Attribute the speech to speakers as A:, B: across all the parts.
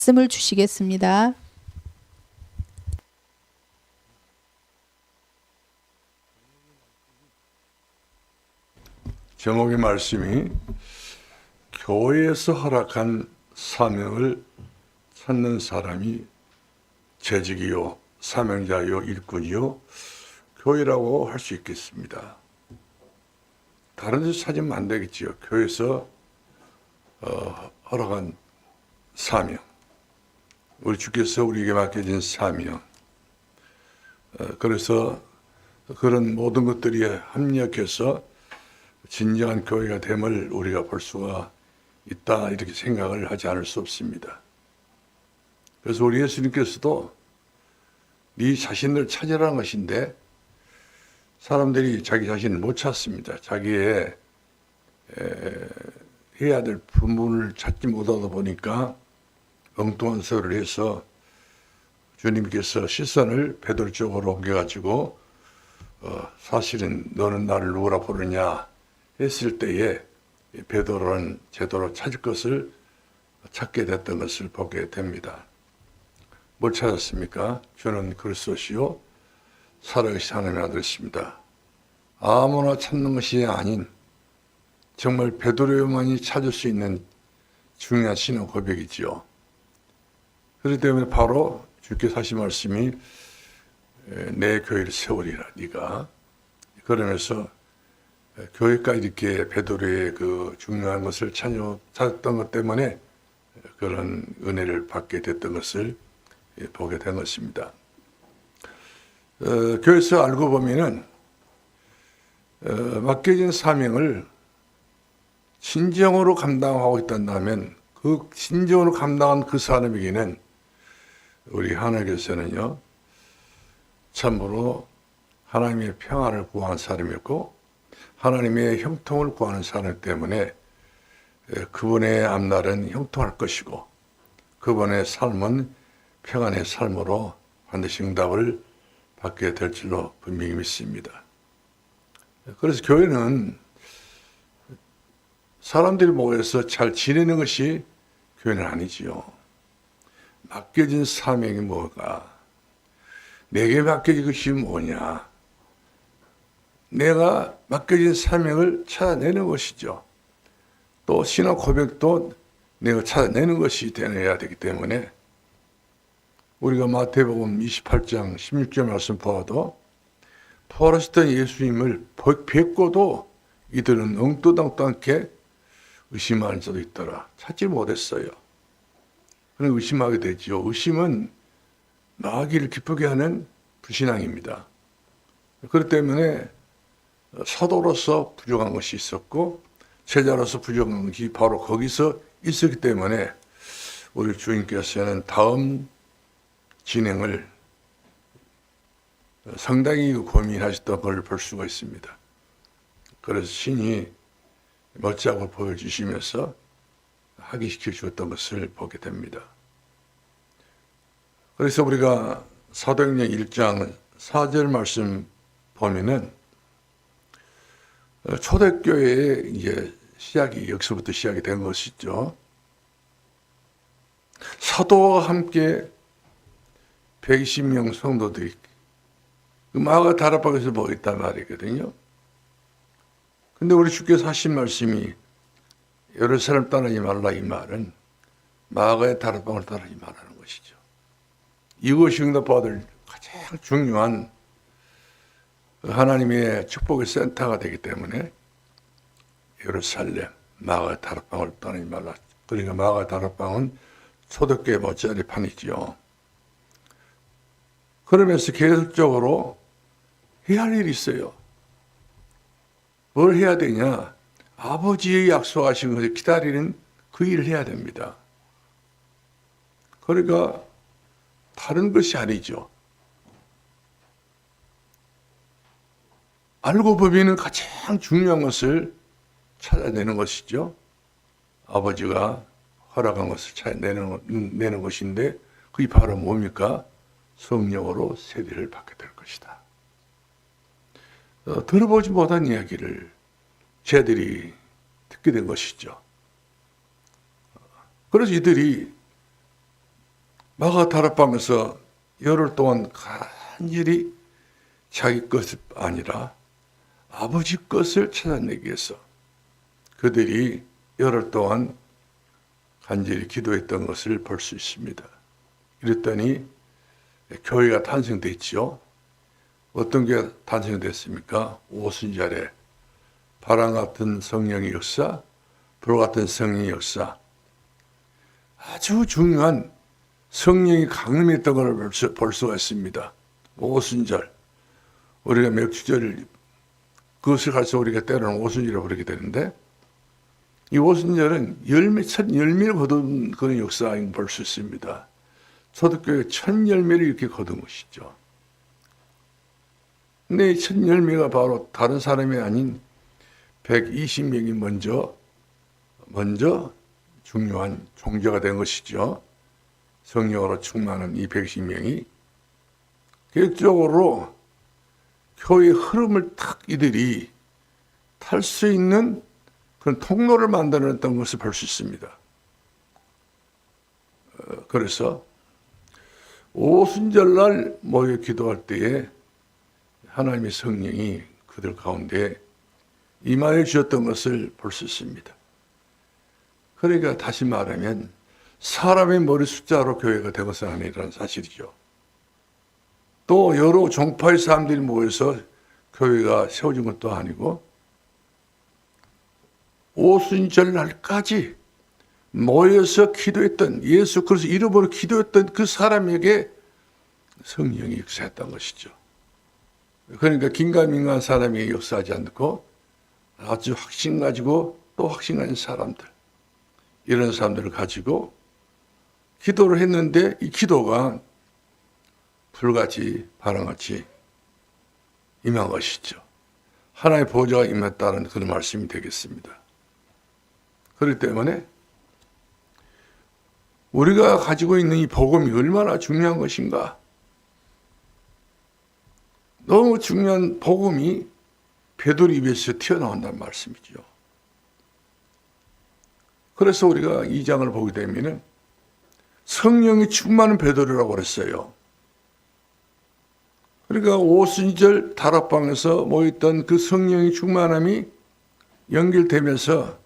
A: 말씀을 주시겠습니다.
B: 제목의 말씀이 교회에서 허락한 사명을 찾는 사람이 재직이요 사명자요 일꾼이요 교회라고 할 수 있겠습니다. 다른 데서 찾으면 안 되겠지요. 교회에서 허락한 사명, 우리 주께서 우리에게 맡겨진 사명. 그래서 그런 모든 것들이 합력해서 진정한 교회가 됨을 우리가 볼 수가 있다, 이렇게 생각을 하지 않을 수 없습니다. 그래서 우리 예수님께서도 네 자신을 찾으라는 것인데 사람들이 자기 자신을 못 찾습니다. 자기의 해야 될 부분을 찾지 못하다 보니까 엉뚱한 소리를 해서 주님께서 시선을 베드로 쪽으로 옮겨가지고 사실은 너는 나를 누구라 부르냐 했을 때에 베드로는 제대로 찾을 것을 찾게 됐던 것을 보게 됩니다. 뭘 찾았습니까? 저는 그리스도시요 살아계신 하나님의 아들이십니다. 아무나 찾는 것이 아닌 정말 베드로만이 찾을 수 있는 중요한 신앙 고백이지요. 그렇기 때문에 바로 주께서 하신 말씀이 내 교회를 세우리라 네가. 그러면서 교회가 이렇게 베드로의 그 중요한 것을 찾았던 것 때문에 그런 은혜를 받게 됐던 것을 보게 된 것입니다. 교회에서 알고 보면은 맡겨진 사명을 진정으로 감당하고 있다면 그 진정으로 감당한 그 사람에게는 우리 하나님께서는요 참으로 하나님의 평안을 구하는 사람이었고 하나님의 형통을 구하는 사람 때문에 그분의 앞날은 형통할 것이고 그분의 삶은 평안의 삶으로 반드시 응답을 받게 될 줄로 분명히 믿습니다. 그래서 교회는 사람들이 모여서 잘 지내는 것이 교회는 아니지요. 맡겨진 사명이 뭐가? 내게 맡겨진 것이 뭐냐? 내가 맡겨진 사명을 찾아내는 것이죠. 또 신앙 고백도 내가 찾아내는 것이 되어야 되기 때문에 우리가 마태복음 28장 16절 말씀 보아도 부활하셨던 예수님을 뵙고도 이들은 엉뚱땅땅하게 의심하는 자도 있더라. 찾지 못했어요. 그런 의심하게 되죠. 의심은 마귀를 기쁘게 하는 불신앙입니다. 그렇기 때문에 사도로서 부족한 것이 있었고 제자로서 부족한 것이 바로 거기서 있었기 때문에 우리 주님께서는 다음 진행을 상당히 고민하셨던 걸 볼 수가 있습니다. 그래서 신이 멋지게 보여주시면서 하기시켜 주었던 것을 보게 됩니다. 그래서 우리가 사도행전 1장 4절 말씀 보면은 초대교회의 이제 여기서부터 시작이 된 것이죠. 사도와 함께 120명 성도들이 그 마가 다락방에서 모였단 말이거든요. 근데 우리 주께서 하신 말씀이 예루살렘 떠나지 말라 이 말은 마가의 다락방을 떠나지 말라는 것이죠. 이것이 응답받을 가장 중요한 하나님의 축복의 센터가 되기 때문에 예루살렘 마가의 다락방을 떠나지 말라. 그러니까 마가의 다락방은 초대교회 못지않은 판이지요. 그러면서 계속적으로 해야 할 일이 있어요. 뭘 해야 되냐? 아버지의 약속하신 것을 기다리는 그 일을 해야 됩니다. 그러니까 다른 것이 아니죠. 알고 보면 가장 중요한 것을 찾아내는 것이죠. 아버지가 허락한 것을 찾아내는 것인데 그게 바로 뭡니까? 성령으로 세례를 받게 될 것이다. 들어보지 못한 이야기를 쟤들이 듣게 된 것이죠. 그래서 이들이 마가 다락방에서 열흘 동안 간절히 자기 것이 아니라 아버지 것을 찾아내기 위해서 그들이 열흘 동안 간절히 기도했던 것을 볼 수 있습니다. 이랬더니 교회가 탄생됐죠. 어떤 게 탄생됐습니까? 오순절에 바람 같은 성령의 역사, 불 같은 성령의 역사, 아주 중요한 성령이 강림했던 걸 볼 수가 있습니다. 오순절, 우리가 맥주절, 그것을 가서 우리가 때로는 오순절이라고 부르게 되는데, 이 오순절은 첫 열매를 거둔 그런 역사인 볼 수 있습니다. 초대교회 첫 열매를 이렇게 거둔 것이죠. 근데 이 첫 열매가 바로 다른 사람이 아닌 120명이 먼저 중요한 종교가 된 것이죠. 성령으로 충만한 이 120명이 계획적으로 교회의 흐름을 탁 이들이 탈 수 있는 그런 통로를 만들어냈던 것을 볼 수 있습니다. 그래서 오순절날 모여 기도할 때에 하나님의 성령이 그들 가운데 임하여 주셨던 것을 볼 수 있습니다. 그러니까 다시 말하면 사람의 머리 숫자로 교회가 된 것은 아니라는 사실이죠. 또 여러 종파의 사람들이 모여서 교회가 세워진 것도 아니고 오순절 날까지 모여서 기도했던 예수 그리스도 이름으로 기도했던 그 사람에게 성령이 역사했던 것이죠. 그러니까 긴가민가한 사람이 역사하지 않고 아주 확신 가지고 또 확신 가진 사람들, 이런 사람들을 가지고 기도를 했는데 이 기도가 불같이 바람같이 임한 것이죠. 하나님의 보좌가 임했다는 그런 말씀이 되겠습니다. 그렇기 때문에 우리가 가지고 있는 이 복음이 얼마나 중요한 것인가. 너무 중요한 복음이 베드로 입에서 튀어나온다는 말씀이죠. 그래서 우리가 이 장을 보게 되면 성령이 충만한 베드로라고 그랬어요. 그러니까 오순절 다락방에서 모였던 그 성령의 충만함이 연결되면서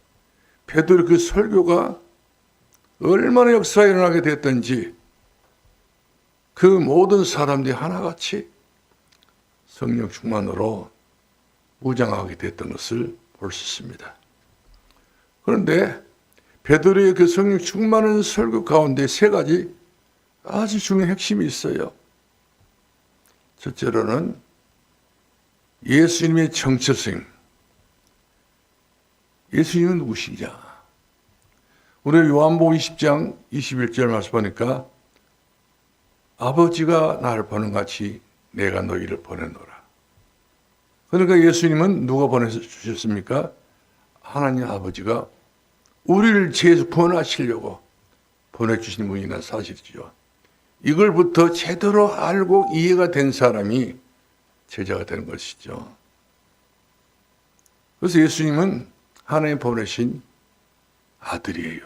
B: 베드로 그 설교가 얼마나 역사가 일어나게 됐던지 그 모든 사람들이 하나같이 성령 충만으로 무장하게 됐던 것을 볼 수 있습니다. 그런데 베드로의 그 성령 충만한 설교 가운데 세 가지 아주 중요한 핵심이 있어요. 첫째로는 예수님의 정체성. 예수님은 누구시냐? 우리 요한복음 20장 21절 말씀 보니까 아버지가 나를 보는 같이 내가 너희를 보내노라. 그러니까 예수님은 누가 보내주셨습니까? 하나님 아버지가 우리를 죄에서 구원하시려고 보내주신 분이라는 사실이죠. 이걸부터 제대로 알고 이해가 된 사람이 제자가 되는 것이죠. 그래서 예수님은 하나님 보내신 아들이에요.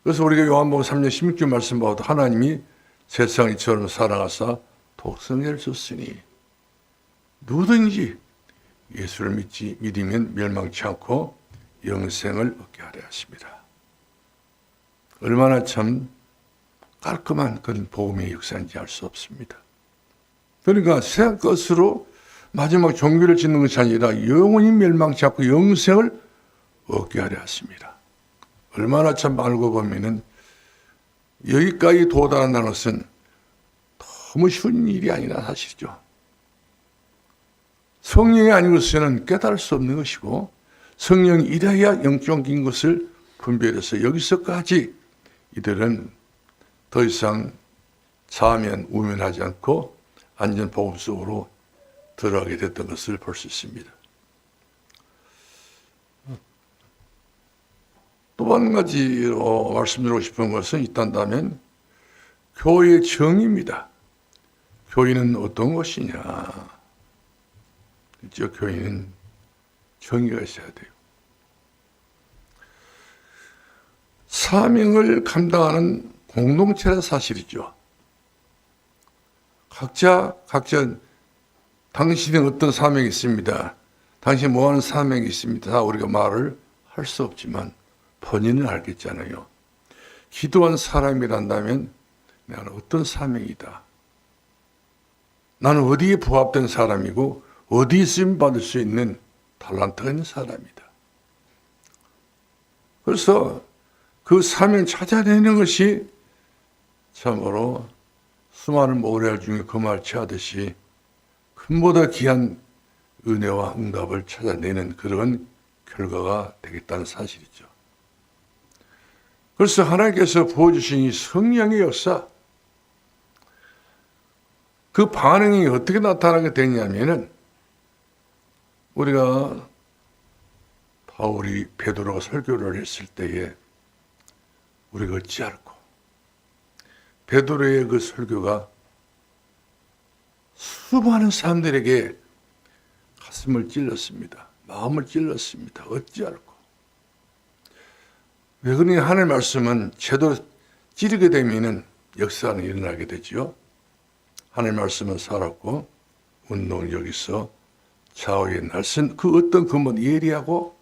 B: 그래서 우리가 요한복음 3장 16절 말씀 봐도 하나님이 세상을 이처럼 사랑하사 독생자를 줬으니 누구든지 예수를 믿으면 멸망치 않고 영생을 얻게 하려 하십니다. 얼마나 참 깔끔한 그런 복음의 역사인지 알 수 없습니다. 그러니까 새 것으로 마지막 종교를 짓는 것이 아니라 영원히 멸망치 않고 영생을 얻게 하려 하십니다. 얼마나 참 알고 보면은 여기까지 도달한다는 것은 너무 쉬운 일이 아니라 사실이죠. 성령이 아니고서는 깨달을 수 없는 것이고 성령이 이래야 영적인 것을 분별해서 여기서까지 이들은 더 이상 자면 우면하지 않고 안전 보급 속으로 들어가게 됐던 것을 볼 수 있습니다. 또 한 가지로 말씀드리고 싶은 것은 있다면 교회의 정의입니다. 교회는 어떤 것이냐? 그렇죠? 교회는 정의가 있어야 돼요. 사명을 감당하는 공동체라는 사실이죠. 각자 당신의 어떤 사명이 있습니다. 당신이 뭐하는 사명이 있습니다. 다 우리가 말을 할 수 없지만 본인은 알겠잖아요. 기도한 사람이란다면 나는 어떤 사명이다. 나는 어디에 부합된 사람이고 어디에 쓰임받을 수 있는 달란트가 있는 사람이다. 그래서 그 사명 찾아내는 것이 참으로 수많은 모래알 중에 금알 취하듯이 금보다 귀한 은혜와 응답을 찾아내는 그런 결과가 되겠다는 사실이죠. 그래서 하나님께서 부어주신 이 성령의 역사, 그 반응이 어떻게 나타나게 되냐면은 우리가 바울이 베드로가 설교를 했을 때에 우리가 어찌할꼬 베드로의 그 설교가 수많은 사람들에게 가슴을 찔렀습니다. 마음을 찔렀습니다. 어찌할꼬. 왜 그러냐 하는 말씀은 제대로 찌르게 되면은 역사는 일어나게 되지요. 하나님 말씀은 살았고 운동은 여기서 좌우의 날선 그 어떤 근본 예리하고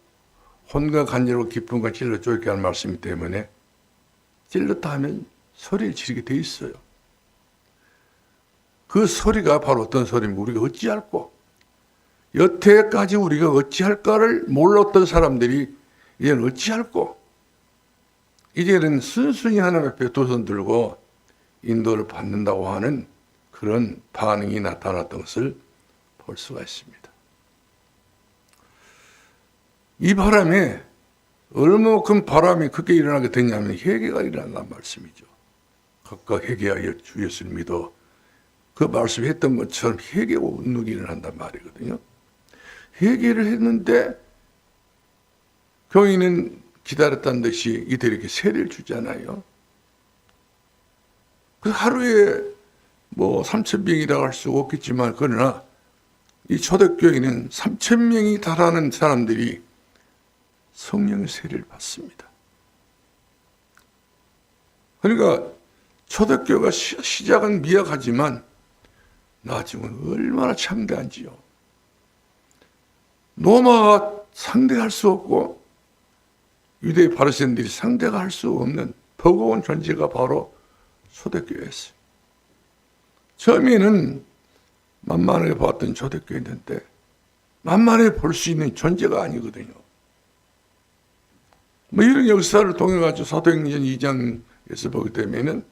B: 혼과 간절하고 기쁨과 찔러 쫓게 하는 말씀이기 때문에 찔렀다 하면 소리를 지르게 돼 있어요. 그 소리가 바로 어떤 소리입니까? 우리가 어찌할꼬 여태까지 우리가 어찌할까를 몰랐던 사람들이 이제는 어찌할꼬 이제는 순순히 하나님 앞에 두 손 들고 인도를 받는다고 하는 그런 반응이 나타났던 것을 볼 수가 있습니다. 이 바람에 얼마큼 바람이 크게 일어나게 되냐면 회개가 일어난다는 말씀이죠. 각각 회개하여 주 예수를 믿어 그 말씀했던 것처럼 회개와 운동이 일어난단 말이거든요. 회개를 했는데 교인은 기다렸다는 듯이 이들에게 세례를 주잖아요. 그 하루에 3,000명이라고 할 수 없겠지만 그러나 이 초대교회는 3,000명이 달하는 사람들이 성령의 세례를 받습니다. 그러니까 초대교회가 시작은 미약하지만 나중은 얼마나 창대한지요. 로마가 상대할 수 없고 유대 바리새인들이 상대가 할 수 없는 버거운 존재가 바로 초대교회였어요. 처음에는 만만하게 봤던 초대교회인데 만만하게 볼 수 있는 존재가 아니거든요. 이런 역사를 통해 가지고 사도행전 2장에서 보게 되면은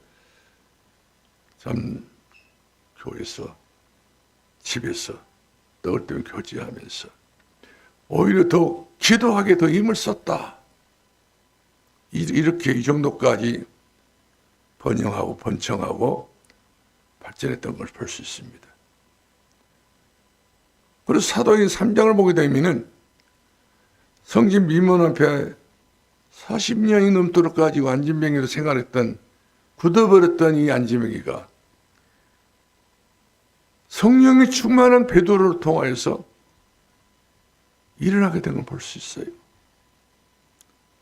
B: 참 교회에서 집에서 떡을 때면 교제하면서 오히려 더 기도하게 더 힘을 썼다. 이렇게 이 정도까지 번영하고 번창하고 발전했던 걸 볼 수 있습니다. 그래서 사도행전 3장을 보게 되면은 성진 미문 앞에 40년이 넘도록 가지고 안진뱅이로 생활했던 굳어버렸던 이 안진뱅이가 성령이 충만한 베드로를 통하여서 일어나게 된 걸 볼 수 있어요.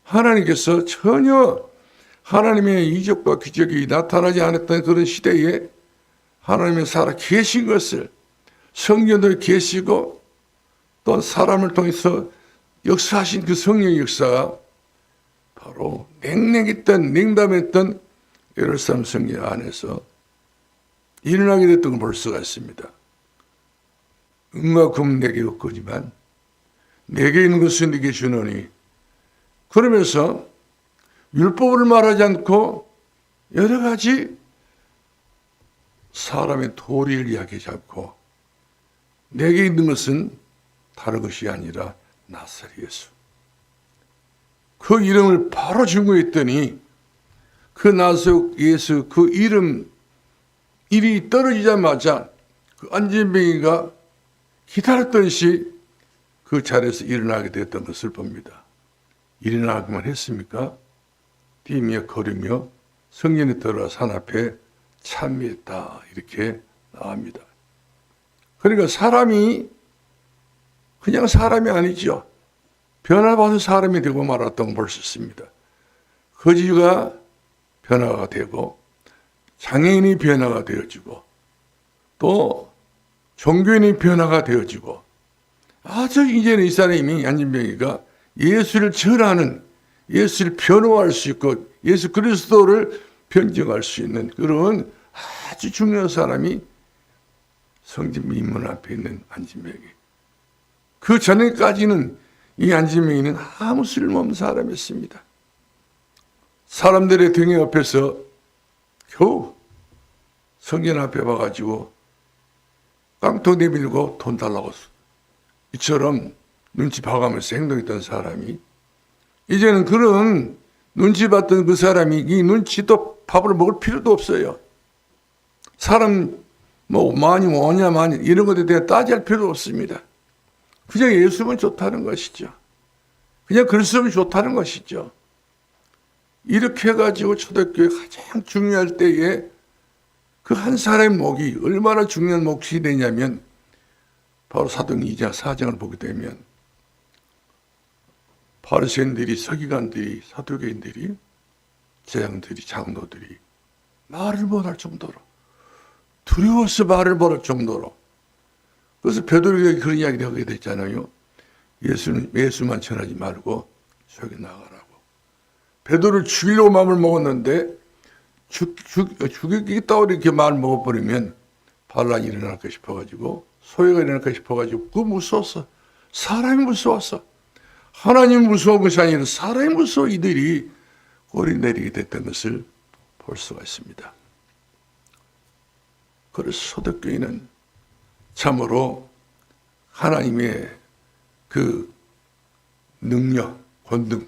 B: 하나님께서 전혀 하나님의 이적과 기적이 나타나지 않았던 그런 시대에 하나님의 살아 계신 것을 성령도 계시고 또 사람을 통해서 역사하신 그 성령의 역사가 바로 냉담했던 예루살렘 성전 안에서 일어나게 됐던 걸 볼 수가 있습니다. 은과 금 내게 없거니만 내게 있는 것은 네게 주노니 그러면서 율법을 말하지 않고 여러 가지 사람의 도리를 이야기하지 않고 내게 있는 것은 다른 것이 아니라 나사렛 예수. 그 이름을 바로 증거했더니 그 나사렛 예수 그 일이 떨어지자마자 그 안진뱅이가 기다렸던 시 그 자리에서 일어나게 됐던 것을 봅니다. 일어나기만 했습니까? 뛰며 걸으며 성전에 들어가 산 앞에 참미했다 이렇게 나옵니다. 그러니까 사람이 그냥 사람이 아니죠. 변화받은 사람이 되고 말았던 걸 볼 수 있습니다. 거지가 변화가 되고 장애인이 변화가 되어지고 또 종교인이 변화가 되어지고 아주 이제는 이 사람이 안진뱅이가 예수를 전하는 예수를 변호할 수 있고 예수 그리스도를 변증할 수 있는 그런 아주 중요한 사람이 성진 민문 앞에 있는 안진뱅이. 그 전에까지는 이 안진뱅이는 아무 쓸모없는 사람이었습니다. 사람들의 등에 옆에서 겨우 성전 앞에 와가지고 깡통 내밀고 돈 달라고 이처럼 눈치 봐가면서 행동했던 사람이 이제는 그런 눈치 봤던 그 사람이 이 눈치도 밥을 먹을 필요도 없어요. 사람 뭐 많이 오냐 많이 이런 것에 대해 따질 필요도 없습니다. 그냥 예수면 좋다는 것이죠. 그냥 그리스도면 좋다는 것이죠. 이렇게 해가지고 초대교회 가장 중요할 때에 그 한 사람의 목이 얼마나 중요한 몫이 되냐면 바로 사도행 2장 4장을 보게 되면 바리새인들이 서기관들이 사두개인들이 제장들이 장로들이 말을 못할 정도로 두려워서 말을 못할 정도로 그래서 베드로에게 그런 이야기를 하게 됐잖아요. 예수만 전하지 말고 저기 나가라고. 베드로를 죽이려고 마음을 먹었는데 죽이겠다고 이렇게 마음을 먹어버리면 반란이 일어날까 싶어가지고 소외가 일어날까 싶어가지고 그거 무서웠어. 사람이 무서웠어. 하나님 무서운 것이 아니라 사람이 무서워 이들이 꼬리 내리게 됐던 것을 볼 수가 있습니다. 그래서 초대교회는 참으로 하나님의 그 능력, 권능,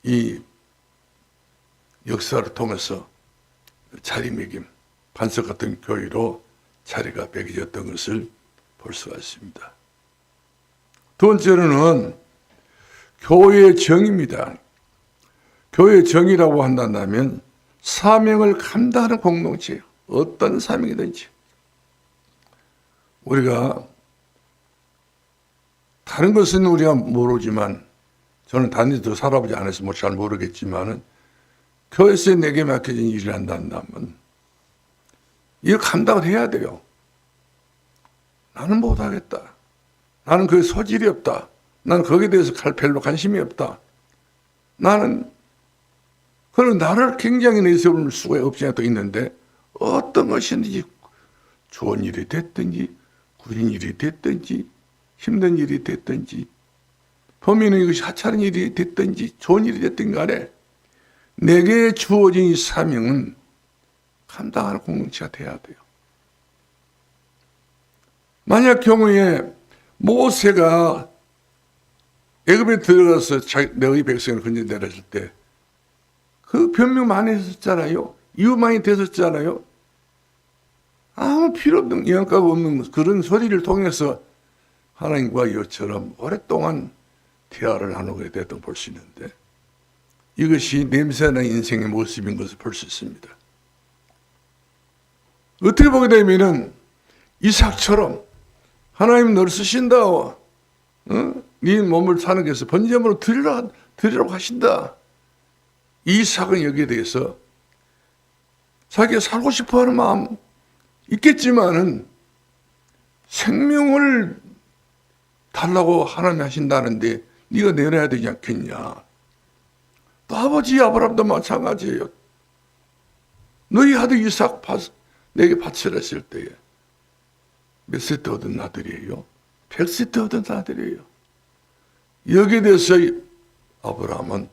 B: 이 역사를 통해서 자리매김, 반석 같은 교회로 자리가 매겨졌던 것을 볼 수가 있습니다. 두 번째로는 교회의 정의입니다. 교회의 정의라고 한다면 사명을 감당하는 공동체예요. 어떤 사명이든지. 우리가 다른 것은 우리가 모르지만 저는 단지도 살아보지 않아서 잘 모르겠지만은 교회에서 내게 맡겨진 일을 한다면 이걸 감당을 해야 돼요. 나는 못하겠다. 나는 그 소질이 없다. 나는 거기에 대해서 별로 관심이 없다. 나는 그런 나를 굉장히 내세울 수가 없지 않아 있는데 어떤 것이든지 좋은 일이 됐든지 구린 일이 됐든지 힘든 일이 됐든지 범인은 이것이 하찮은 일이 됐든지 좋은 일이 됐든 간에 내게 주어진 이 사명은 감당하는 공동체가 돼야 돼요. 만약 경우에 모세가 애굽에 들어가서 너희 백성을 건져내렸을 때 그 변명 많이 했었잖아요. 이유 많이 됐었잖아요. 아무 필요 없는 영향가 없는 그런 소리를 통해서 하나님과 이처럼 오랫동안 대화를 나누게 됐던 볼 수 있는데 이것이 냄새나는 인생의 모습인 것을 볼 수 있습니다. 어떻게 보게 되면은 이삭처럼 하나님 너를 쓰신다. 네 몸을 사는 것에서 번제물로 드리라고 하신다. 이삭은 여기에 대해서 자기가 살고 싶어하는 마음 있겠지만은 생명을 달라고 하나님이 하신다는데 네가 내려야 되지 않겠냐. 또 아버지 아브라함도 마찬가지예요. 너희 아들 이삭 내게 바치라 했을 때에 몇 세트 얻은 아들이에요? 100세트 얻은 아들이에요. 여기에 대해서 아브라함은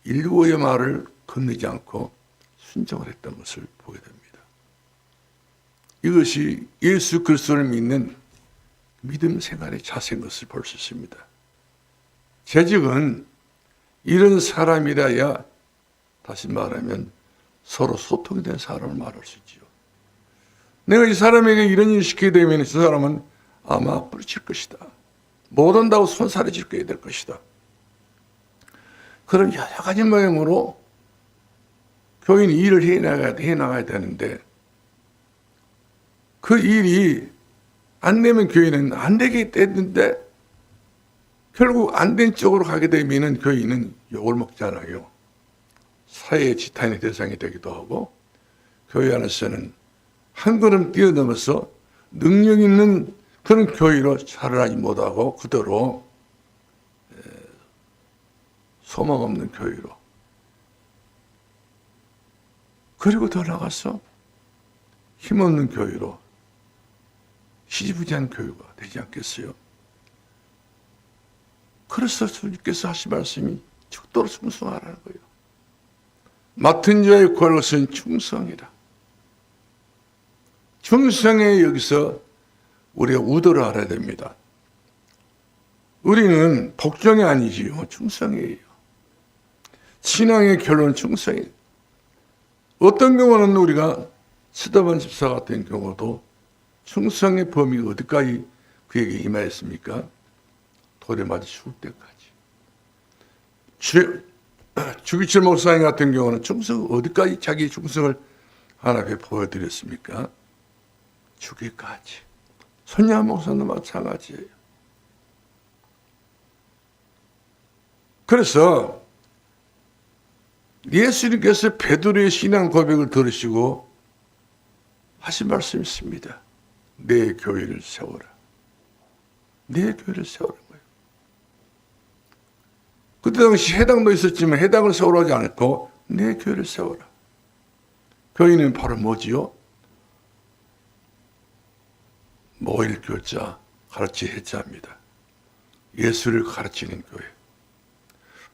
B: 인류의 말을 건너지 않고 순종을 했던 것을 보게 됩니다. 이것이 예수 그리스도를 믿는 믿음 생활의 자세인 것을 볼 수 있습니다. 재직은 이런 사람이라야 다시 말하면 서로 소통이 된 사람을 말할 수 있지요. 내가 이 사람에게 이런 일을 시키게 되면 그 사람은 아마 뿌리칠 것이다. 못 온다고 손살에 짚게 될 것이다. 그런 여러 가지 모양으로 교인이 일을 해나가야 되는데 그 일이 안 되면 교인은 안 되게 됐는데 결국 안 된 쪽으로 가게 되면 교인은 욕을 먹잖아요. 사회의 지탄의 대상이 되기도 하고 교회 안에서는 한 걸음 뛰어넘어서 능력 있는 그런 교회로 자라나지 못하고 그대로 소망 없는 교회로, 그리고 더 나가서 힘없는 교회로, 희지부지한 교회가 되지 않겠어요? 그래서 주님께서 하신 말씀이 죽도록 충성하라는 거예요. 맡은 자의 구할 것은 충성이라. 충성에 여기서 우리가 우도를 알아야 됩니다. 우리는 복종이 아니지요. 충성이에요. 신앙의 결론은 충성이에요. 어떤 경우는 우리가 스데반 집사 같은 경우도 충성의 범위가 어디까지 그에게 임하였습니까? 돌에 맞아 죽을 때까지. 주기철 목사님 같은 경우는 충성 어디까지 자기 충성을 하나님께 보여드렸습니까? 죽기까지. 손야 목사도 마찬가지예요. 그래서 예수님께서 베드로의 신앙 고백을 들으시고 하신 말씀이 있습니다. 내 교회를 세워라. 내 교회를 세우라는 거예요. 그때 당시 해당도 있었지만 해당을 세우라지 않고 내 교회를 세워라. 교회는 바로 뭐지요? 모일 교자, 가르치 해자입니다. 예수를 가르치는 교회,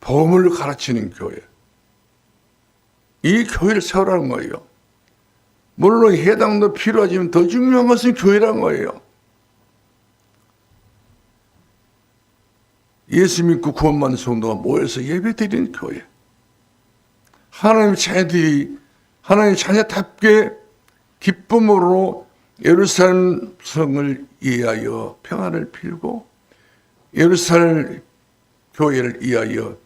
B: 복음을 가르치는 교회. 이 교회를 세우라는 거예요. 물론 해당도 필요하지만 더 중요한 것은 교회라는 거예요. 예수 믿고 구원받는 성도가 모여서 예배드리는 교회. 하나님의 자녀들이 하나님의 자녀답게 기쁨으로 예루살렘 성을 위하여 평안을 빌고 예루살렘 교회를 위하여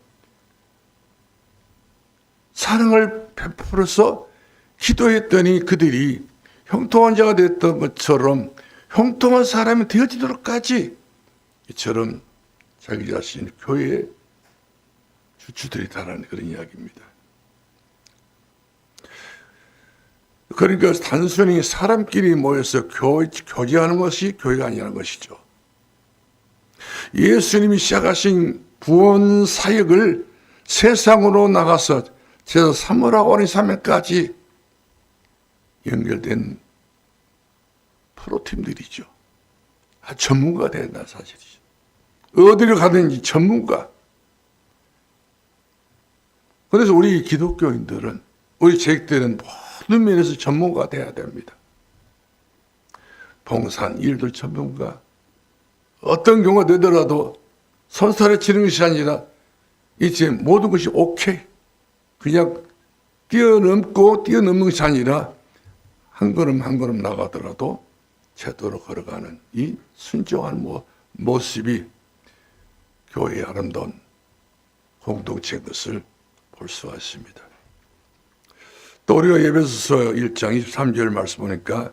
B: 사랑을 베풀어서 기도했더니 그들이 형통한 자가 됐던 것처럼 형통한 사람이 되어지도록까지 이처럼 자기 자신이 교회의 주주들이다라는 그런 이야기입니다. 그러니까 단순히 사람끼리 모여서 교제하는 것이 교회가 아니라는 것이죠. 예수님이 시작하신 구원 사역을 세상으로 나가서 제사 3월하고 어린 3일까지 연결된 프로팀들이죠. 전문가가 된다 사실이죠. 어디를 가든지 전문가. 그래서 우리 기독교인들은 우리 제익들은 모든 면에서 전문가가 돼야 됩니다. 봉산 일도 전문가. 어떤 경우가 되더라도 선사를 치는 것이 아니라 이제 모든 것이 오케이. 그냥 뛰어넘는 것이 아니라 한 걸음 한 걸음 나가더라도 제대로 걸어가는 이 순종한 모습이 교회의 아름다운 공동체인 것을 볼 수가 있습니다. 또 우리가 에베소서 1장 23절 말씀 보니까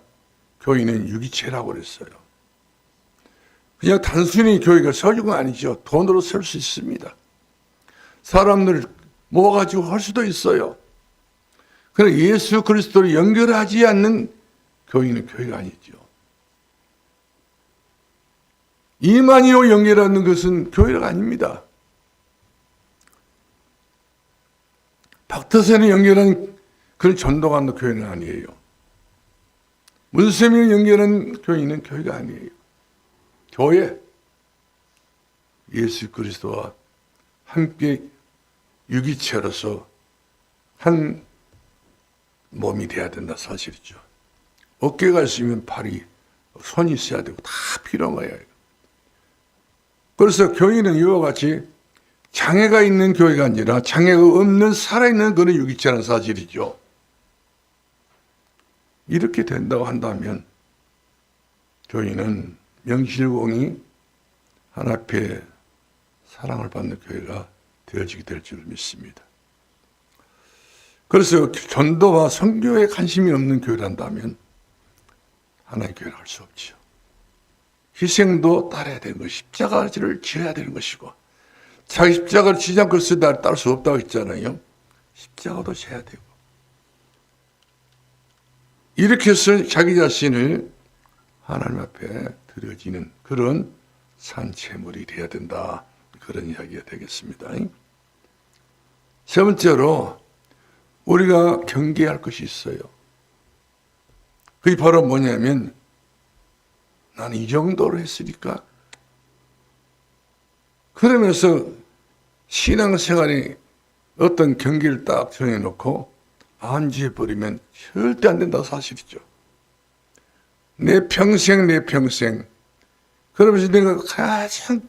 B: 교회는 유기체라고 그랬어요. 그냥 단순히 교회가 세워진 건 아니죠. 돈으로 세울 수 있습니다. 사람들 모아가지고 할 수도 있어요. 그러나 예수 그리스도를 연결하지 않는 교회는 교회가 아니죠. 이만희로 연결하는 것은 교회가 아닙니다. 박터세는 연결한 그런 전도관도 교회는 아니에요. 문세민을 연결한 교회는 교회가 아니에요. 교회, 예수 그리스도와 함께 유기체로서 한 몸이 돼야 된다 사실이죠. 어깨가 있으면 팔이, 손이 있어야 되고 다 필요한 거예요. 그래서 교회는 이와 같이 장애가 있는 교회가 아니라 장애가 없는 살아있는 그런 유기체라는 사실이죠. 이렇게 된다고 한다면 교회는 명실공히 하나님 앞에 사랑을 받는 교회가 되어지게 될 줄 믿습니다. 그래서 전도와 선교에 관심이 없는 교회란다면 하나님의 교회를 할 수 없죠. 희생도 따라야 되는 것이 십자가를 지어야 되는 것이고 자기 십자가를 지지 않고 있을 날 따를 수 없다고 했잖아요. 십자가도 져야 되고, 이렇게 해서 자기 자신을 하나님 앞에 드려지는 그런 산채물이 되어야 된다. 그런 이야기가 되겠습니다. 세 번째로 우리가 경계할 것이 있어요. 그게 바로 뭐냐면, 나는 이 정도로 했으니까, 그러면서 신앙생활이 어떤 경계를 딱 정해놓고 안주해버리면 절대 안 된다고 사실이죠. 내 평생. 그러면서 내가 가장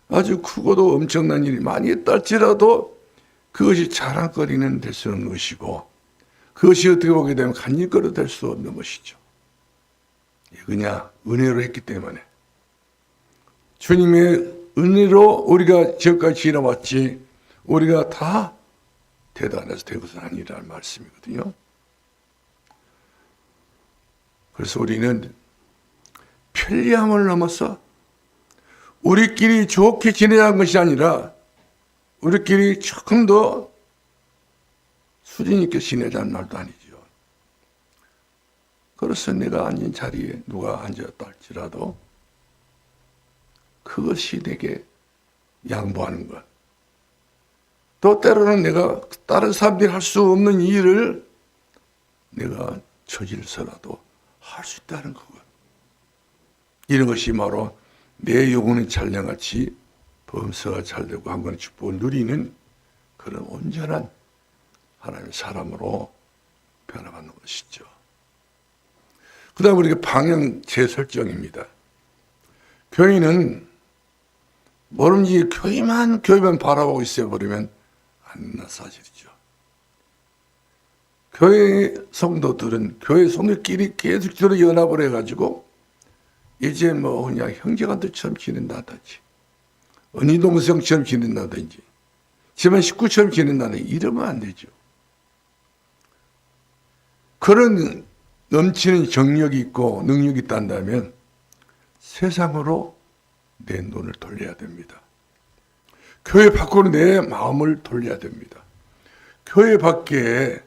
B: 아주 크고도 엄청난 일이 많이 했다 할지라도 그것이 자랑거리는 될 수 없는 것이고, 그것이 어떻게 보게 되면 간직거리 될 수 없는 것이죠. 그냥 은혜로 했기 때문에. 주님의 은혜로 우리가 지금까지 지나왔지, 우리가 다 대단해서 된 것은 아니라는 말씀이거든요. 그래서 우리는 편리함을 넘어서 우리끼리 좋게 지내자는 것이 아니라 우리끼리 조금 더 수준 있게 지내자는 말도 아니죠. 그래서 내가 앉은 자리에 누가 앉았다 할지라도 그것이 내게 양보하는 것. 또 때로는 내가 다른 사람들이 할 수 없는 일을 내가 저질서라도 할 수 있다는 것. 이런 것이 바로 내 영혼의 잘량같이 범사가 잘되고 한 번의 축복을 누리는 그런 온전한 하나님의 사람으로 변화받는 것이죠. 그 다음에 우리가 방향 재설정입니다. 교인은 뭐든지 교회만 바라보고 있어버리면 안 된다는 사실이죠. 교회 성도들은 교회 성도끼리 계속적으로 연합을 해가지고 이제 뭐 그냥 형제간들처럼 지낸다든지 언니 동생처럼 지낸다든지 집안 식구처럼 지낸다든지 이러면 안 되죠. 그런 넘치는 정력이 있고 능력이 있다면 세상으로 내 눈을 돌려야 됩니다. 교회 밖으로 내 마음을 돌려야 됩니다. 교회 밖에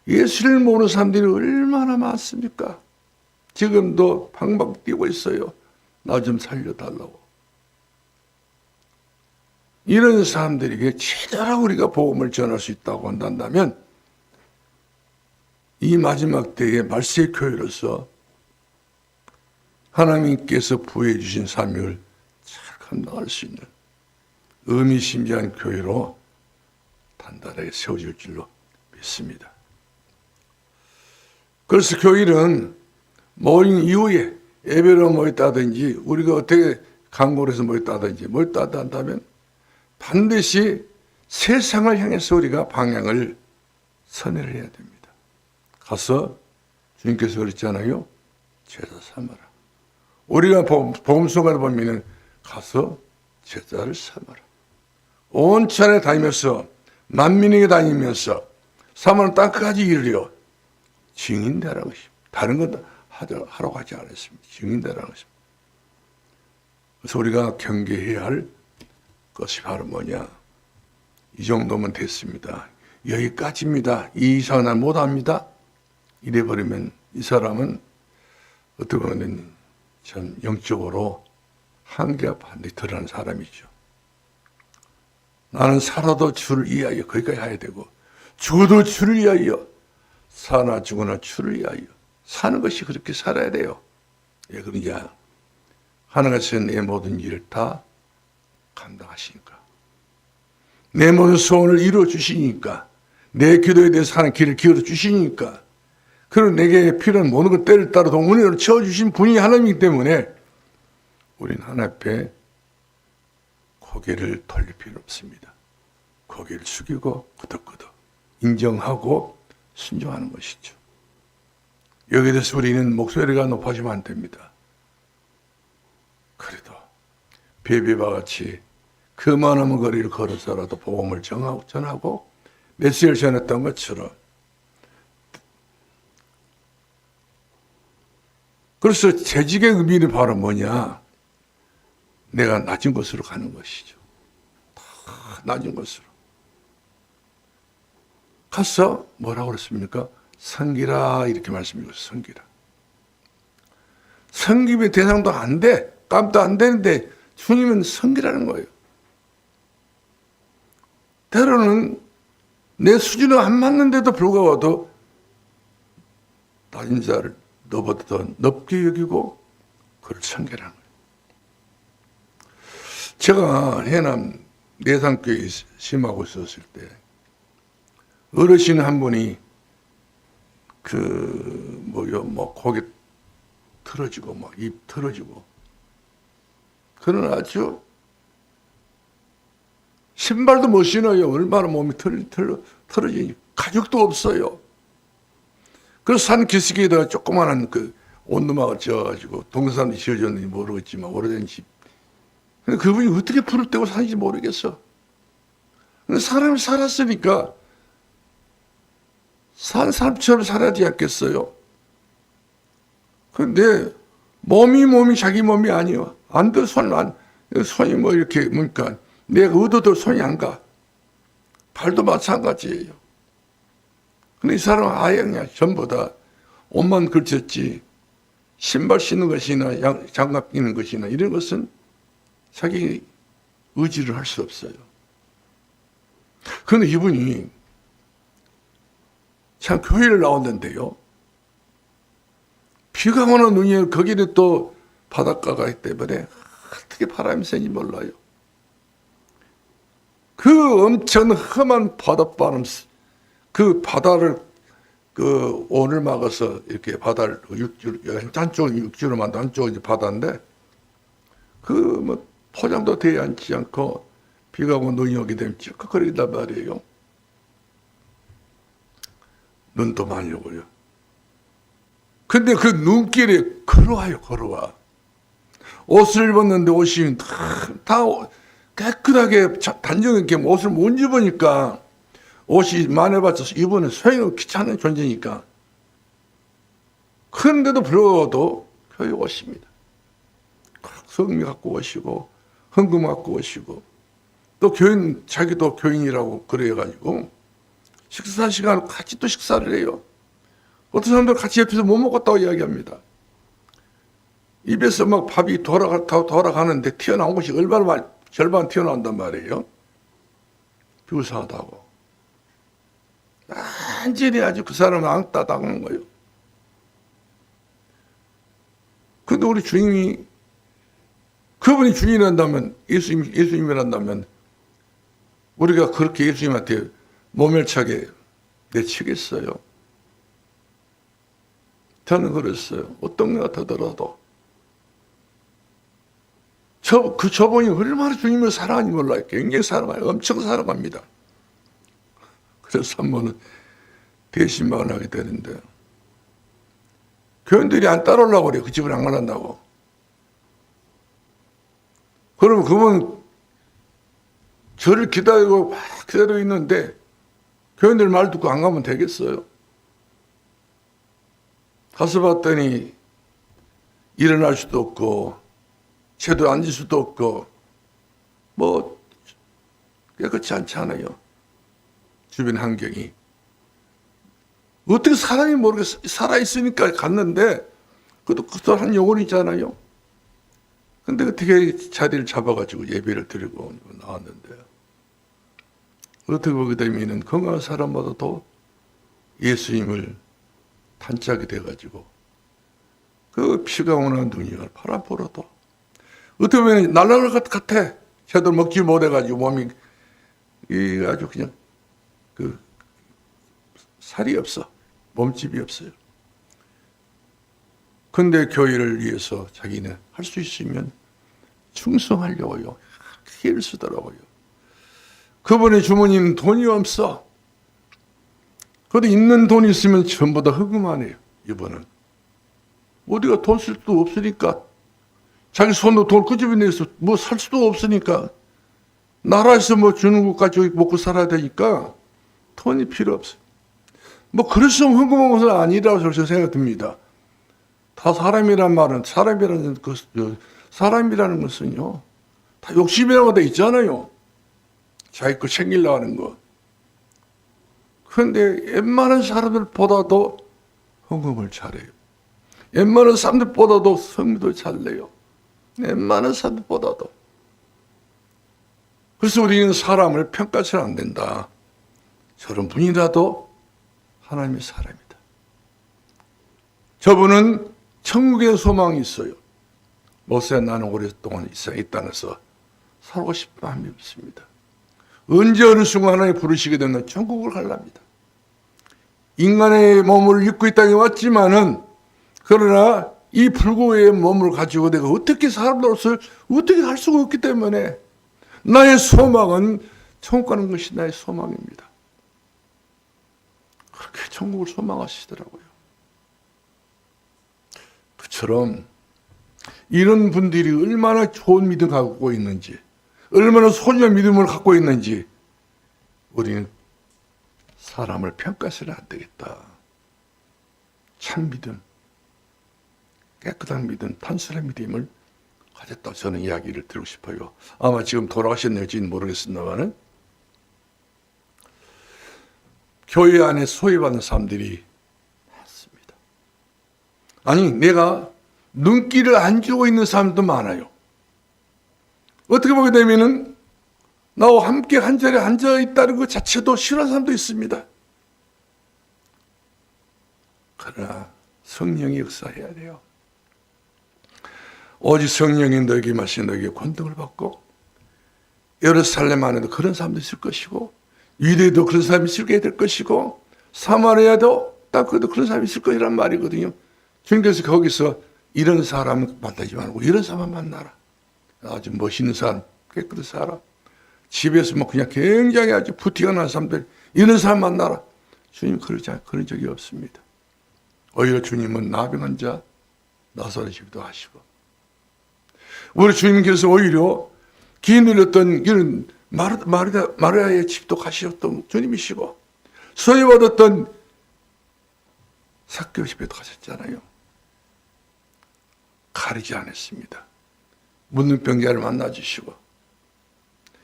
B: 예수를 모르는 사람들이 얼마나 많습니까? 지금도 방방 뛰고 있어요. 나 좀 살려달라고. 이런 사람들에게 최대한 우리가 복음을 전할 수 있다고 한다면 이 마지막 때의 말세의 교회로서 하나님께서 부여해 주신 사명을 잘 감당할 수 있는 의미심장한 교회로 단단하게 세워질 줄로 믿습니다. 그래서 교회는 모인 이후에 예배로 모였다든지 우리가 어떻게 강구를 해서 모였다든지 한다면 반드시 세상을 향해서 우리가 방향을 선회를 해야 됩니다. 가서 주님께서 그랬잖아요. 제자 삼아라. 우리가 복음성가를 보면 가서 제자를 삼아라. 온 천에 다니면서 만민에게 다니면서 삼아는 땅까지 이르려 증인되라는 것입니다. 다른 것 하라고 하지 않았습니다. 증인되라는 것입니다. 그래서 우리가 경계해야 할 것이 바로 뭐냐. 이 정도면 됐습니다. 여기까지입니다. 이 이상은 못합니다. 이래버리면 이 사람은 어떻게 보면 참 영적으로 한계가 반드시 드러나는 사람이죠. 나는 살아도 주를 위하여 거기까지 해야 되고 죽어도 주를 위하여 사나 죽으나 주를 위하여 사는 것이 그렇게 살아야 돼요. 예, 그러냐. 하나님께서 내 모든 일을 다 감당하시니까. 내 모든 소원을 이루어 주시니까. 내 기도에 대해서 하는 길을 기울여 주시니까. 그리고 내게 필요한 모든 것 때를 따라 동문으로 채워주신 분이 하나님이기 때문에 우리는 하나님 앞에 고개를 돌릴 필요 없습니다. 고개를 숙이고 끄덕끄덕 인정하고 순종하는 것이죠. 여기에 대해서 우리는 목소리가 높아지면 안 됩니다. 그래도 베베와 같이 그 많은 거리를 걸어서라도 복음을 전하고 메시지를 전했던 것처럼 그래서 재직의 의미는 바로 뭐냐? 내가 낮은 곳으로 가는 것이죠. 다 낮은 곳으로. 가서 뭐라고 그랬습니까? 섬기라 이렇게 말씀해 주셨어요. 섬기라. 섬김의 대상도 안 돼. 값도 안 되는데 주님은 섬기라는 거예요. 때로는 내 수준은 안 맞는데도 불구하고 낮은 자를 너보다 더 높게 여기고 그를 섬기라는 거예요. 제가 해남 내산교회에 심하고 있었을 때 어르신 한 분이 고개 틀어지고 입 틀어지고 그런 아주 신발도 못 신어요. 얼마나 몸이 틀어지니 가죽도 없어요. 그래서 산 기슭에다가 조그마한 온누막을 지어가지고 동산이 지어졌는지 모르겠지만 오래된 집. 근데 그분이 어떻게 불을 떼고 사는지 모르겠어. 근데 사람이 살았으니까 산 사람처럼 살아야지 않겠어요. 근데 몸이 자기 몸이 아니요. 안 돼, 손이 이렇게, 내가 의도대로 손이 안 가. 발도 마찬가지예요. 근데 이 사람은 아예 그냥 전부 다 옷만 걸쳤지, 신발 신는 것이나 장갑 끼는 것이나 이런 것은 자기 의지를 할 수 없어요. 그런데 이분이 참 교회를 나왔는데요. 비가 오는 눈이 거기는 또 바닷가가 있기 때문에 어떻게 바람이 세는지 몰라요. 그 엄청 험한 바닷바람, 그 바다를 온을 막아서 이렇게 바다를 한쪽은 육지로 만든 한쪽은 이제 바다인데 포장도 되지 않지 않고 비가 오고 눈이 오게 되면 찌꺽거린단 말이에요. 눈도 많이 오고요. 근데 그 눈길에 걸어와. 옷을 입었는데 옷이 다 깨끗하게 단정하게 옷을 못 입으니까 옷이 많아봤자 입으면 소용이 귀찮은 존재니까. 그런데도 불구하고 교회 오십니다. 성미 갖고 오시고 헌금 갖고 오시고 또 자기도 교인이라고 그래가지고 식사 시간 같이 또 식사를 해요. 어떤 사람들 같이 옆에서 못 먹었다고 이야기합니다. 입에서 막 밥이 돌아가는데 튀어나온 것이 얼마나 절반 튀어나온단 말이에요. 비우사하다고. 완전히 아주 그 사람은 앙따 당한 거예요. 근데 우리 주님이, 그분이 주인이란다면, 예수님이란다면, 우리가 그렇게 예수님한테 모멸차게 내치겠어요? 저는 그랬어요. 어떤 것 같더라도. 저분이 얼마나 주님을 사랑하는지 몰라요. 굉장히 사랑해요. 엄청 사랑합니다. 그래서 한 번은 대신방을 하게 되는데, 교인들이 안 따라오려고 그래요. 그 집을 안 가난다고. 그러면 그분 저를 기다리고 막 기다리고 있는데, 교인들 말 듣고 안 가면 되겠어요? 가서 봤더니 일어날 수도 없고 제대로 앉을 수도 없고 깨끗이 않잖아요. 주변 환경이. 어떻게 사람이 모르겠어. 살아있으니까 갔는데 그것도 한 영혼이 있잖아요. 근데 어떻게 자리를 잡아가지고 예배를 드리고 나왔는데 어떻게 보게 되면 건강한 사람마다도 예수님을 단짝이 돼가지고 그 피가 오는 눈이 바람 불어도 어떻게 보면 날아갈 것 같아. 제대로 먹지 못해가지고 몸이 아주 그냥 살이 없어. 몸집이 없어요. 근데 교회를 위해서 자기는 할 수 있으면 충성하려고요. 기회를 쓰더라고요. 그분의 주머니는 돈이 없어. 그래도 있는 돈이 있으면 전부 다 흑음만 해요. 이번은 어디가 돈 쓸 수도 없으니까 자기 손으로 돈 끄집어내서 뭐 살 수도 없으니까 나라에서 주는 것까지 먹고 살아야 되니까 돈이 필요 없어요. 그래서 흑음한 것은 아니라고 저는 생각이 듭니다. 다 사람이란 말은 사람이라는 것은요 다 욕심이라고 돼 있잖아요. 자기 거 챙기려고 하는 거. 그런데 웬만한 사람들보다도 헌금을 잘해요. 웬만한 사람들보다도 성미도 잘 내요. 웬만한 사람들보다도. 그래서 우리는 사람을 평가해서는 안 된다. 저런 분이라도 하나님의 사람이다. 저분은 천국에 소망이 있어요. 목사야, 나는 오랫동안 이 땅에서 살고 싶은 마음이 없습니다. 언제 어느 순간 하나님 부르시게 되면 천국을 가랍니다. 인간의 몸을 입고 이 땅에 왔지만은, 그러나 이 불구의 몸을 가지고 내가 어떻게 사람으로서 어떻게 할 수가 없기 때문에 나의 소망은 천국 가는 것이 나의 소망입니다. 그렇게 천국을 소망하시더라고요. 그처럼 이런 분들이 얼마나 좋은 믿음을 갖고 있는지, 얼마나 소중한 믿음을 갖고 있는지 우리는 사람을 평가해서는 안 되겠다. 참 믿음, 깨끗한 믿음, 단순한 믿음을 가졌다. 저는 이야기를 드리고 싶어요. 아마 지금 돌아가셨는지는 모르겠습니다만은 교회 안에 소외받는 사람들이 많습니다. 아니, 내가 눈길을 안 주고 있는 사람도 많아요. 어떻게 보게 되면은 나와 함께 한 자리에 앉아 있다는 것 자체도 싫어하는 사람도 있습니다. 그러나 성령이 역사해야 돼요. 오직 성령이 너에게 마신 너에게 권능을 받고, 예루살렘 안에도 그런 사람도 있을 것이고, 유대도 그런 사람이 있게 될 것이고, 사마리아도 땅끝에도 그런 사람이 있을 것이란 말이거든요. 주님께서 거기서 이런 사람은 만나지 말고 이런 사람만 만나라. 아주 멋있는 사람, 깨끗한 사람, 집에서 뭐 그냥 굉장히 아주 부티가 난 사람들, 이런 사람 만나라. 주님 그런 적이 없습니다. 오히려 주님은 나병한 자 나사렛 집도 하시고, 우리 주님께서 오히려 기 눌렸던 이런 마리아의 집도 가셨던 주님이시고, 소외받았던 삭개오 집에도 가셨잖아요. 가리지 않았습니다. 묻는 병자를 만나주시고,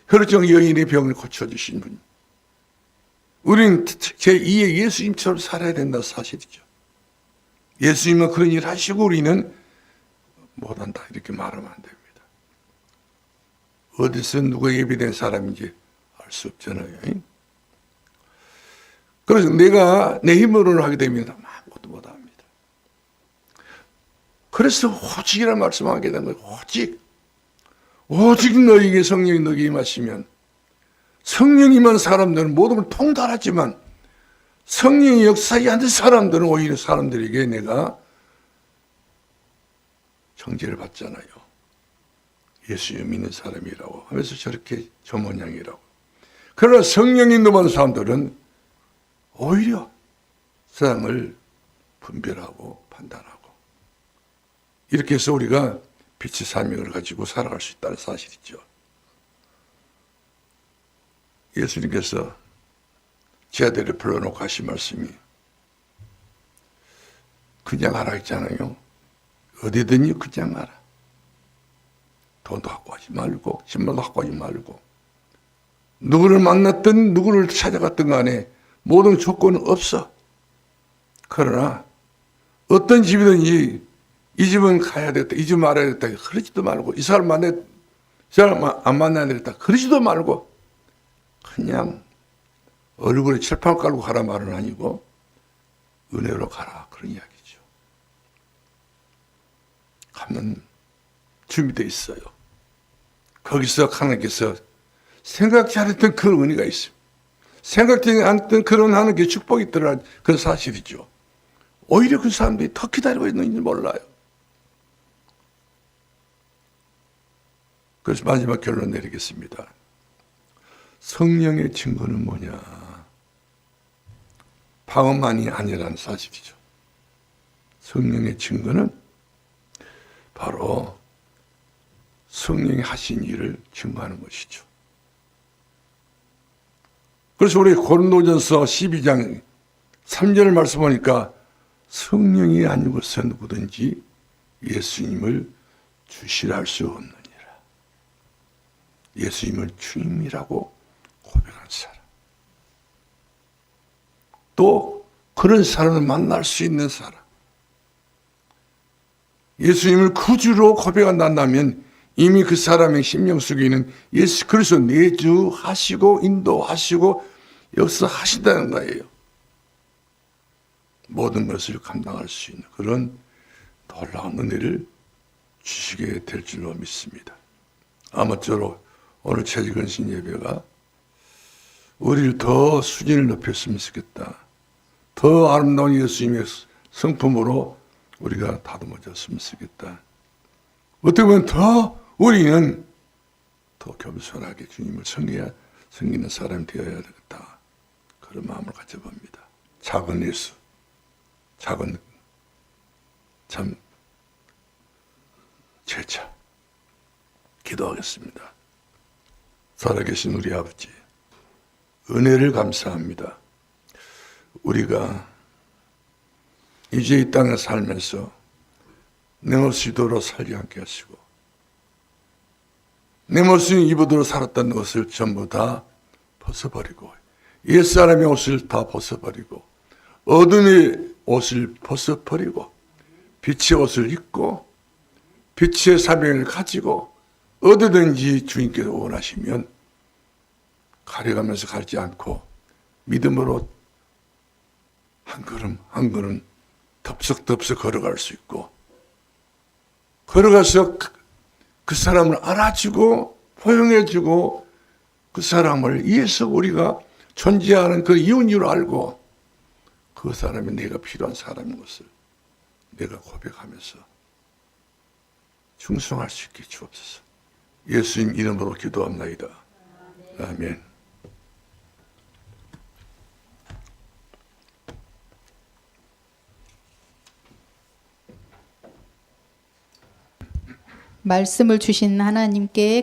B: 혈증 여인의 병을 고쳐주신 분. 우리는 제2의 예수님처럼 살아야 된다는 사실이죠. 예수님은 그런 일을 하시고 우리는 못한다, 이렇게 말하면 안 됩니다. 어디서 누가 예비된 사람인지 알 수 없잖아요. 그래서 내가 내 힘으로는 하게 되면 아무것도 못합니다. 그래서 오직이라는 말씀하게 된 거예요. 오직 너에게 성령이 너에게 임하시면, 성령이면 사람들은 모든 걸 통달하지만 성령이 역사하지 않는 사람들은 오히려 사람들에게 내가 정죄를 받잖아요. 예수님 믿는 사람이라고 하면서 저렇게 저 모양이라고. 그러나 성령이 임하는 사람들은 오히려 세상을 분별하고 판단하고, 이렇게 해서 우리가 빛의 사명을 가지고 살아갈 수 있다는 사실이죠. 예수님께서 제 아들을 불러놓고 하신 말씀이 그냥 하라 했잖아요. 어디든지 그냥 하라. 돈도 갖고 하지 말고, 신발도 갖고 하지 말고, 누구를 만났든 누구를 찾아갔든 간에 모든 조건은 없어. 그러나 어떤 집이든지 이 집은 가야 되겠다, 이 집 말아야 되겠다, 그러지도 말고, 이 사람 안 만나야 되겠다, 그러지도 말고, 그냥 얼굴에 칠판 깔고 가라 말은 아니고 은혜로 가라, 그런 이야기죠. 가면 준비되어 있어요. 거기서 하나님께서 생각지 않았던 그런 은혜가 있어요. 생각지 않았던 그런 하나님의 축복이 있더라, 그런 사실이죠. 오히려 그 사람들이 더 기다리고 있는지 몰라요. 그래서 마지막 결론 내리겠습니다. 성령의 증거는 뭐냐? 방언만이 아니라는 사실이죠. 성령의 증거는 바로 성령이 하신 일을 증거하는 것이죠. 그래서 우리 고린도전서 12장 3절을 말씀하니까 성령이 아니고서 누구든지 예수님을 주시라 할 수 없느니라. 예수님을 주님이라고 고백한 사람. 또 그런 사람을 만날 수 있는 사람. 예수님을 구주로 고백한다면 이미 그 사람의 심령 속에 있는 예수 그리스도 내주하시고 인도하시고 역사하신다는 거예요. 모든 것을 감당할 수 있는 그런 놀라운 은혜를 주시게 될 줄로 믿습니다. 아무쪼록 오늘 최지근신 예배가 우리를 더 수준을 높였으면 좋겠다. 더 아름다운 예수님의 성품으로 우리가 다듬어졌으면 좋겠다. 어떻게 보면 더 우리는 더 겸손하게 주님을 섬기는 사람이 되어야 되겠다. 그런 마음을 가져봅니다. 작은 예수, 작은 참 제자 기도하겠습니다. 살아계신 우리 아버지, 은혜를 감사합니다. 우리가 이제 이 땅에 살면서 내 모습대로 살지 않게 하시고 내 모습 입어대로 살았던 것을 전부 다 벗어버리고 옛사람의 옷을 다 벗어버리고 어둠의 옷을 벗어버리고 빛의 옷을 입고 빛의 사명을 가지고 어디든지 주님께서 원하시면 가려가면서 가지 않고 믿음으로 한 걸음 한 걸음 덥석덥석 걸어갈 수 있고 걸어가서 그 사람을 알아주고 포용해주고 그 사람을 위해서 우리가 존재하는 그 이유를 알고 그 사람이 내가 필요한 사람인 것을 내가 고백하면서 충성할 수 있게 주옵소서. 예수님 이름으로 기도합나이다. 아멘.
A: 말씀을 주신 하나님께